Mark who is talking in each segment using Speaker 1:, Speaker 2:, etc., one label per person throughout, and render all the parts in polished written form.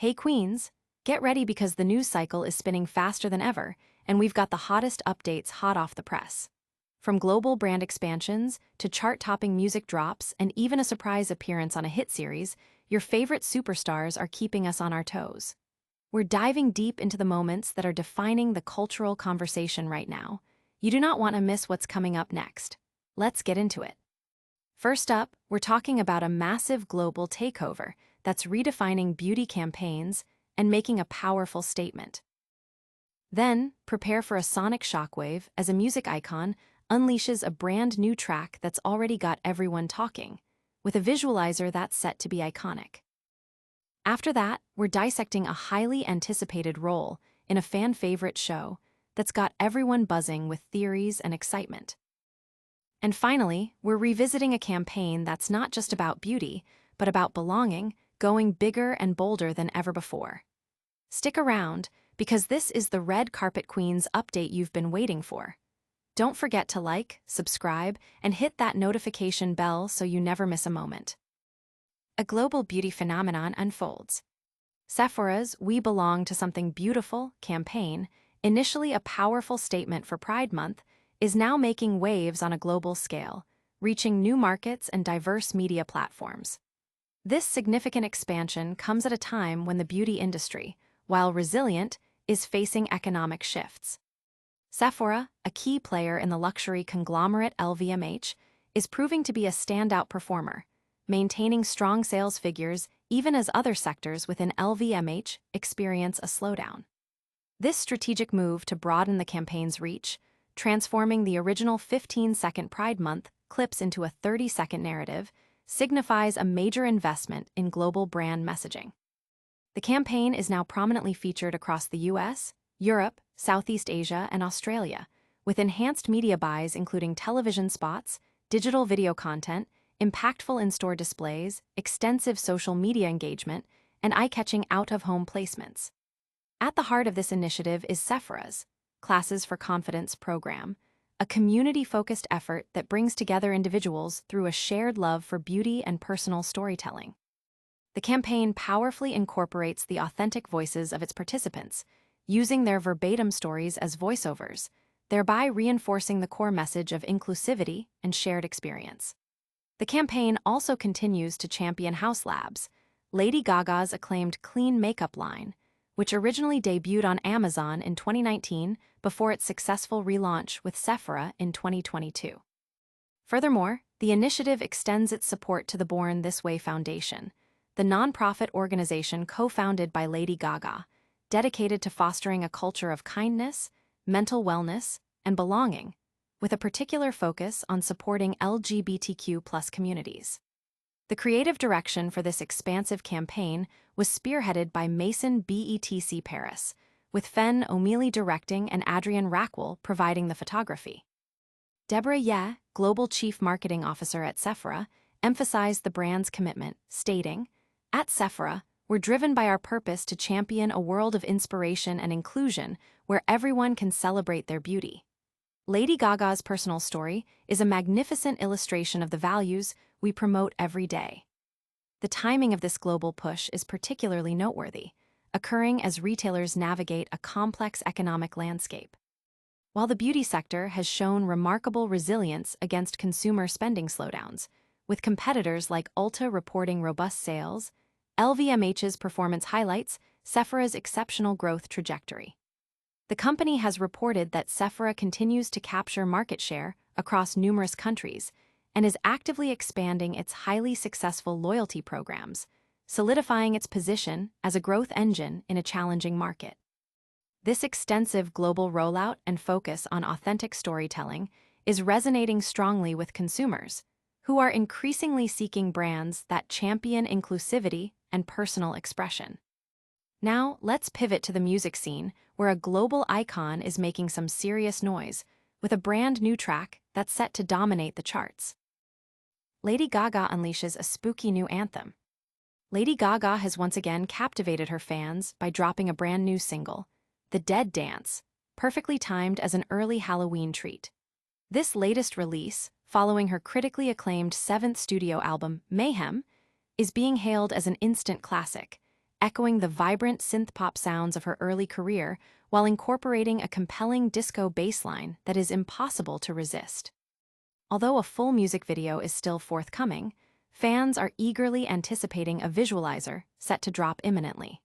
Speaker 1: Hey Queens, get ready because the news cycle is spinning faster than ever, and we've got the hottest updates hot off the press. From global brand expansions to chart-topping music drops and even a surprise appearance on a hit series, your favorite superstars are keeping us on our toes. We're diving deep into the moments that are defining the cultural conversation right now. You do not want to miss what's coming up next. Let's get into it. First up, we're talking about a massive global takeover that's redefining beauty campaigns and making a powerful statement. Then, prepare for a sonic shockwave as a music icon unleashes a brand new track that's already got everyone talking, with a visualizer that's set to be iconic. After that, we're dissecting a highly anticipated role in a fan-favorite show that's got everyone buzzing with theories and excitement. And finally, we're revisiting a campaign that's not just about beauty, but about belonging, going bigger and bolder than ever before. Stick around, because this is the Red Carpet Queens update you've been waiting for. Don't forget to like, subscribe, and hit that notification bell so you never miss a moment. A global beauty phenomenon unfolds. Sephora's "We Belong to Something Beautiful" campaign, initially a powerful statement for Pride Month, is now making waves on a global scale, reaching new markets and diverse media platforms. This significant expansion comes at a time when the beauty industry, while resilient, is facing economic shifts. Sephora, a key player in the luxury conglomerate LVMH, is proving to be a standout performer, maintaining strong sales figures even as other sectors within LVMH experience a slowdown. This strategic move to broaden the campaign's reach, transforming the original 15-second Pride Month clips into a 30-second narrative, signifies a major investment in global brand messaging. The campaign is now prominently featured across the US, Europe, Southeast Asia, and Australia, with enhanced media buys including television spots, digital video content, impactful in-store displays, extensive social media engagement, and eye-catching out-of-home placements. At the heart of this initiative is Sephora's Classes for Confidence program, a community-focused effort that brings together individuals through a shared love for beauty and personal storytelling. The campaign powerfully incorporates the authentic voices of its participants, using their verbatim stories as voiceovers, thereby reinforcing the core message of inclusivity and shared experience. The campaign also continues to champion House Labs, Lady Gaga's acclaimed clean makeup line, which originally debuted on Amazon in 2019 before its successful relaunch with Sephora in 2022. Furthermore, the initiative extends its support to the Born This Way Foundation, the nonprofit organization co-founded by Lady Gaga, dedicated to fostering a culture of kindness, mental wellness, and belonging, with a particular focus on supporting LGBTQ+ communities. The creative direction for this expansive campaign was spearheaded by Mason BETC Paris, with Fen O'Mealy directing and Adrian Rackwell providing the photography. Deborah Ye, Global Chief Marketing Officer at Sephora, emphasized the brand's commitment, stating, "At Sephora, we're driven by our purpose to champion a world of inspiration and inclusion where everyone can celebrate their beauty." Lady Gaga's personal story is a magnificent illustration of the values we promote every day. The timing of this global push is particularly noteworthy, occurring as retailers navigate a complex economic landscape. While the beauty sector has shown remarkable resilience against consumer spending slowdowns, with competitors like Ulta reporting robust sales, LVMH's performance highlights Sephora's exceptional growth trajectory. The company has reported that Sephora continues to capture market share across numerous countries and is actively expanding its highly successful loyalty programs, solidifying its position as a growth engine in a challenging market. This extensive global rollout and focus on authentic storytelling is resonating strongly with consumers, who are increasingly seeking brands that champion inclusivity and personal expression. Now, let's pivot to the music scene, where a global icon is making some serious noise, with a brand new track that's set to dominate the charts. Lady Gaga unleashes a spooky new anthem. Lady Gaga has once again captivated her fans by dropping a brand new single, The Dead Dance, perfectly timed as an early Halloween treat. This latest release, following her critically acclaimed 7th studio album, Mayhem, is being hailed as an instant classic, echoing the vibrant synth-pop sounds of her early career while incorporating a compelling disco bassline that is impossible to resist. Although a full music video is still forthcoming, fans are eagerly anticipating a visualizer set to drop imminently.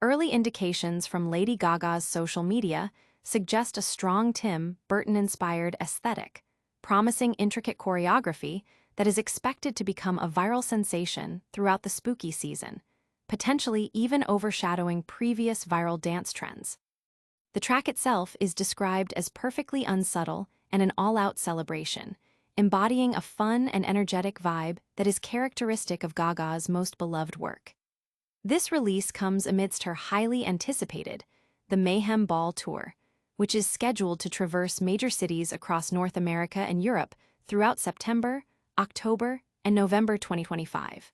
Speaker 1: Early indications from Lady Gaga's social media suggest a strong Tim Burton-inspired aesthetic, promising intricate choreography that is expected to become a viral sensation throughout the spooky season, potentially even overshadowing previous viral dance trends. The track itself is described as perfectly unsubtle and an all-out celebration, embodying a fun and energetic vibe that is characteristic of Gaga's most beloved work. This release comes amidst her highly anticipated The Mayhem Ball Tour, which is scheduled to traverse major cities across North America and Europe throughout September, October, and November 2025.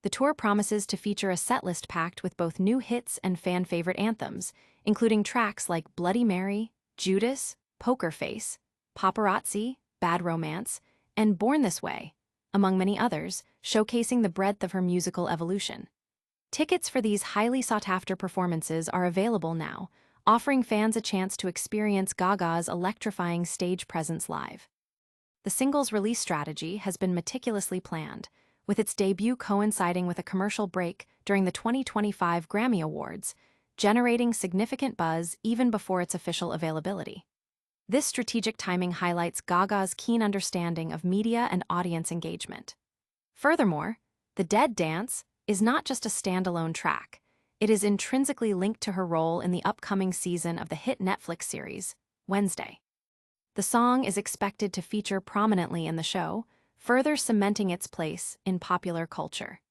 Speaker 1: The tour promises to feature a setlist packed with both new hits and fan-favorite anthems, including tracks like Bloody Mary, Judas, Poker Face, Paparazzi, Bad Romance, and Born This Way, among many others, showcasing the breadth of her musical evolution. Tickets for these highly sought-after performances are available now, offering fans a chance to experience Gaga's electrifying stage presence live. The single's release strategy has been meticulously planned, with its debut coinciding with a commercial break during the 2025 Grammy Awards, generating significant buzz even before its official availability. This strategic timing highlights Gaga's keen understanding of media and audience engagement. Furthermore, The Dead Dance is not just a standalone track. It is intrinsically linked to her role in the upcoming season of the hit Netflix series, Wednesday. The song is expected to feature prominently in the show, further cementing its place in popular culture.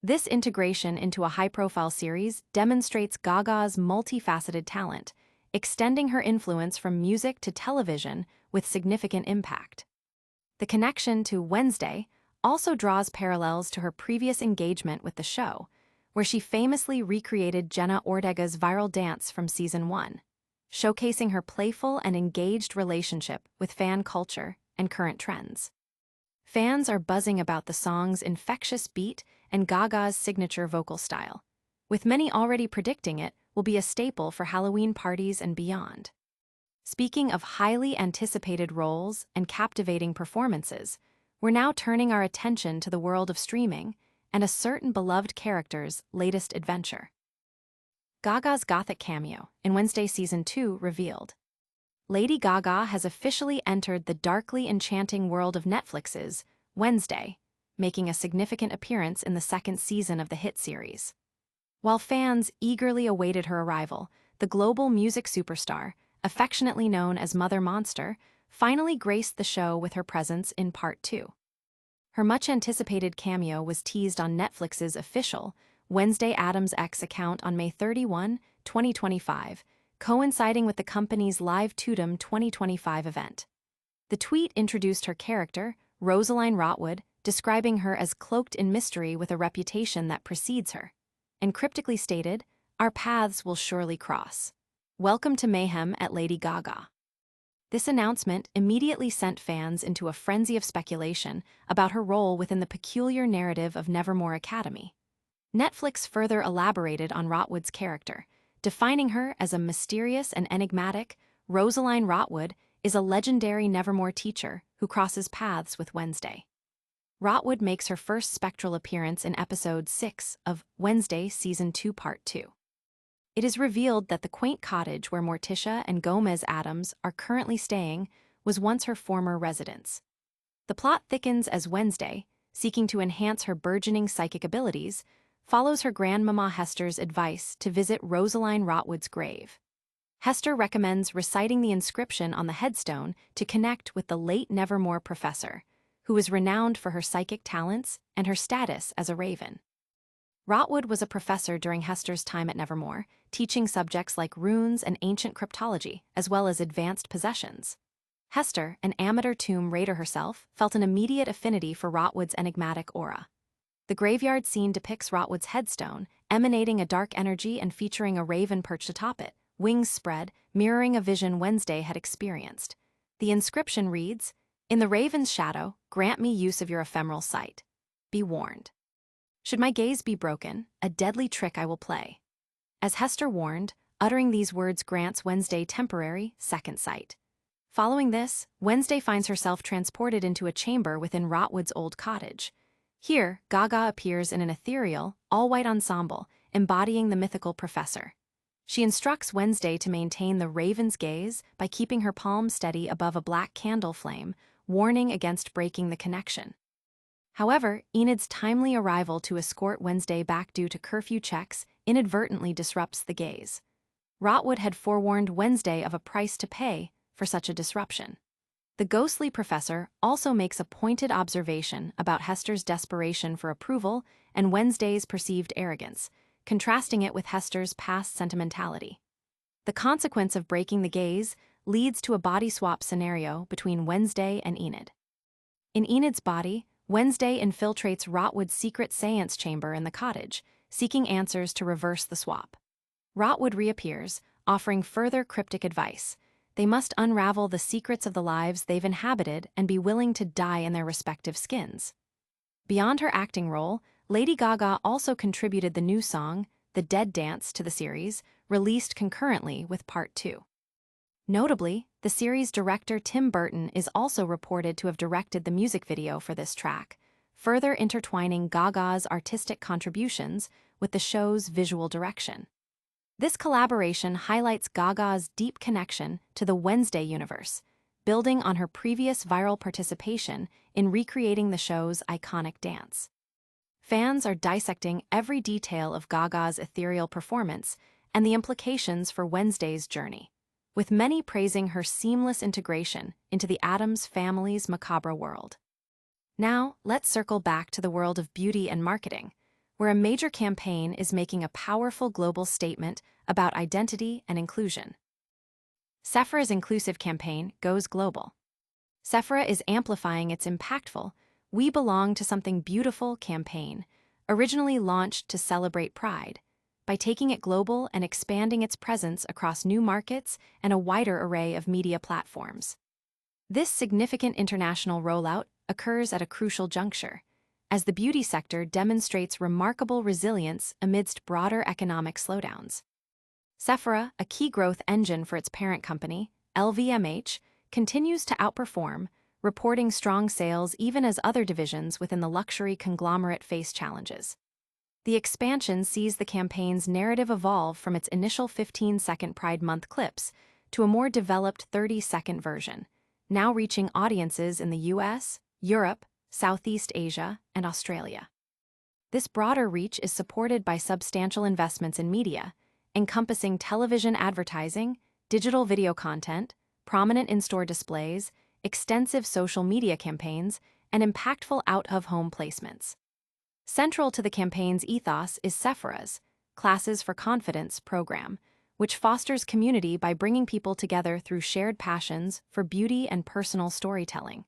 Speaker 1: This integration into a high-profile series demonstrates Gaga's multifaceted talent, extending her influence from music to television with significant impact. The connection to Wednesday also draws parallels to her previous engagement with the show, where she famously recreated Jenna Ortega's viral dance from Season 1, showcasing her playful and engaged relationship with fan culture and current trends. Fans are buzzing about the song's infectious beat and Gaga's signature vocal style, with many already predicting it will be a staple for Halloween parties and beyond. Speaking of highly anticipated roles and captivating performances, we're now turning our attention to the world of streaming and a certain beloved character's latest adventure. Gaga's gothic cameo in Wednesday Season 2 revealed. Lady Gaga has officially entered the darkly enchanting world of Netflix's Wednesday, making a significant appearance in the second season of the hit series. While fans eagerly awaited her arrival, the global music superstar, affectionately known as Mother Monster, finally graced the show with her presence in Part 2. Her much-anticipated cameo was teased on Netflix's official Wednesday Addams X account on May 31, 2025, coinciding with the company's Live Toodum 2025 event. The tweet introduced her character, Rosaline Rotwood, describing her as cloaked in mystery with a reputation that precedes her, and cryptically stated, "Our paths will surely cross. Welcome to Mayhem at Lady Gaga." This announcement immediately sent fans into a frenzy of speculation about her role within the peculiar narrative of Nevermore Academy. Netflix further elaborated on Rotwood's character, defining her as a mysterious and enigmatic. Rosaline Rotwood is a legendary Nevermore teacher who crosses paths with Wednesday. Rotwood makes her first spectral appearance in Episode 6 of Wednesday Season 2 Part 2. It is revealed that the quaint cottage where Morticia and Gomez Addams are currently staying was once her former residence. The plot thickens as Wednesday, seeking to enhance her burgeoning psychic abilities, follows her grandmama Hester's advice to visit Rosaline Rotwood's grave. Hester recommends reciting the inscription on the headstone to connect with the late Nevermore professor, who was renowned for her psychic talents and her status as a raven. Rotwood was a professor during Hester's time at Nevermore, teaching subjects like runes and ancient cryptology, as well as advanced possessions. Hester, an amateur tomb raider herself, felt an immediate affinity for Rotwood's enigmatic aura. The graveyard scene depicts Rotwood's headstone, emanating a dark energy and featuring a raven perched atop it, wings spread, mirroring a vision Wednesday had experienced. The inscription reads, "In the raven's shadow, grant me use of your ephemeral sight. Be warned." Should my gaze be broken, a deadly trick I will play. As Hester warned, uttering these words grants Wednesday temporary second sight. Following this, Wednesday finds herself transported into a chamber within Rotwood's old cottage. Here, Gaga appears in an ethereal, all-white ensemble, embodying the mythical professor. She instructs Wednesday to maintain the raven's gaze by keeping her palm steady above a black candle flame, warning against breaking the connection. However, Enid's timely arrival to escort Wednesday back due to curfew checks inadvertently disrupts the gaze. Rotwood had forewarned Wednesday of a price to pay for such a disruption. The ghostly professor also makes a pointed observation about Hester's desperation for approval and Wednesday's perceived arrogance, contrasting it with Hester's past sentimentality. The consequence of breaking the gaze leads to a body swap scenario between Wednesday and Enid. In Enid's body, Wednesday infiltrates Rotwood's secret seance chamber in the cottage, seeking answers to reverse the swap. Rotwood reappears, offering further cryptic advice. They must unravel the secrets of the lives they've inhabited and be willing to die in their respective skins. Beyond her acting role, Lady Gaga also contributed the new song, The Dead Dance, to the series, released concurrently with Part 2. Notably, the series director Tim Burton is also reported to have directed the music video for this track, further intertwining Gaga's artistic contributions with the show's visual direction. This collaboration highlights Gaga's deep connection to the Wednesday universe, building on her previous viral participation in recreating the show's iconic dance. Fans are dissecting every detail of Gaga's ethereal performance and the implications for Wednesday's journey, with many praising her seamless integration into the Addams family's macabre world. Now, let's circle back to the world of beauty and marketing, where a major campaign is making a powerful global statement about identity and inclusion. Sephora's inclusive campaign goes global. Sephora is amplifying its impactful "We Belong to Something Beautiful" campaign, originally launched to celebrate Pride, by taking it global and expanding its presence across new markets and a wider array of media platforms. This significant international rollout occurs at a crucial juncture, as the beauty sector demonstrates remarkable resilience amidst broader economic slowdowns. Sephora, a key growth engine for its parent company, LVMH, continues to outperform, reporting strong sales even as other divisions within the luxury conglomerate face challenges. The expansion sees the campaign's narrative evolve from its initial 15-second Pride Month clips to a more developed 30-second version, now reaching audiences in the US, Europe, Southeast Asia, and Australia. This broader reach is supported by substantial investments in media, encompassing television advertising, digital video content, prominent in-store displays, extensive social media campaigns, and impactful out-of-home placements. Central to the campaign's ethos is Sephora's Classes for Confidence program, which fosters community by bringing people together through shared passions for beauty and personal storytelling.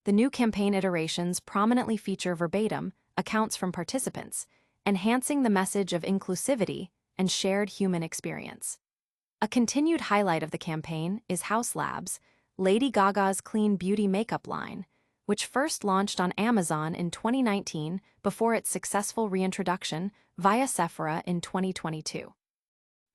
Speaker 1: The new campaign iterations prominently feature verbatim accounts from participants, enhancing the message of inclusivity and shared human experience. A continued highlight of the campaign is House Labs, Lady Gaga's clean beauty makeup line, which first launched on Amazon in 2019 before its successful reintroduction via Sephora in 2022.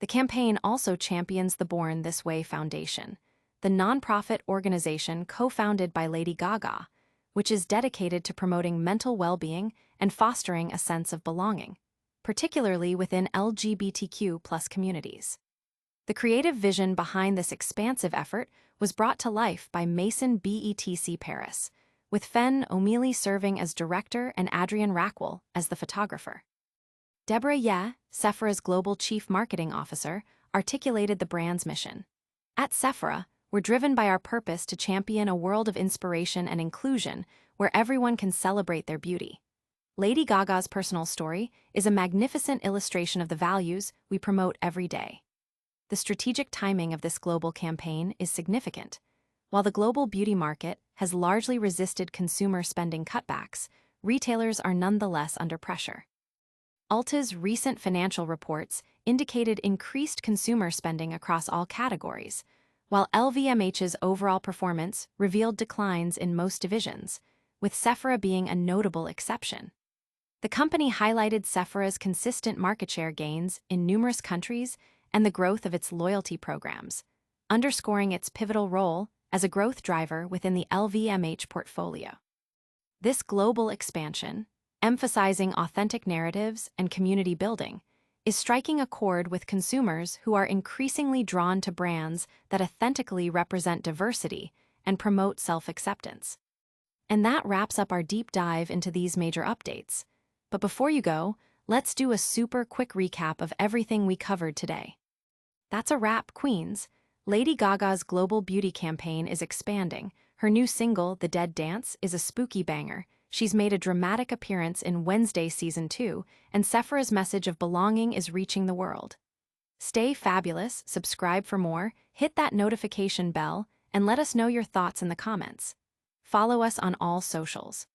Speaker 1: The campaign also champions the Born This Way Foundation, the nonprofit organization co-founded by Lady Gaga, which is dedicated to promoting mental well-being and fostering a sense of belonging, particularly within LGBTQ+ communities. The creative vision behind this expansive effort was brought to life by Maison BETC Paris, with Fen O'Mealy serving as director and Adrian Rackwell as the photographer. Deborah Ye, Sephora's global chief marketing officer, articulated the brand's mission. At Sephora, we're driven by our purpose to champion a world of inspiration and inclusion where everyone can celebrate their beauty. Lady Gaga's personal story is a magnificent illustration of the values we promote every day. The strategic timing of this global campaign is significant. While the global beauty market has largely resisted consumer spending cutbacks, retailers are nonetheless under pressure. Ulta's recent financial reports indicated increased consumer spending across all categories, while LVMH's overall performance revealed declines in most divisions, with Sephora being a notable exception. The company highlighted Sephora's consistent market share gains in numerous countries and the growth of its loyalty programs, underscoring its pivotal role as a growth driver within the LVMH portfolio. This global expansion, emphasizing authentic narratives and community building, is striking a chord with consumers who are increasingly drawn to brands that authentically represent diversity and promote self-acceptance. And that wraps up our deep dive into these major updates. But before you go, let's do a super quick recap of everything we covered today. That's a wrap, Queens. Lady Gaga's global beauty campaign is expanding. Her new single, The Dead Dance, is a spooky banger. She's made a dramatic appearance in Wednesday Season 2, and Sephora's message of belonging is reaching the world. Stay fabulous, subscribe for more, hit that notification bell, and let us know your thoughts in the comments. Follow us on all socials.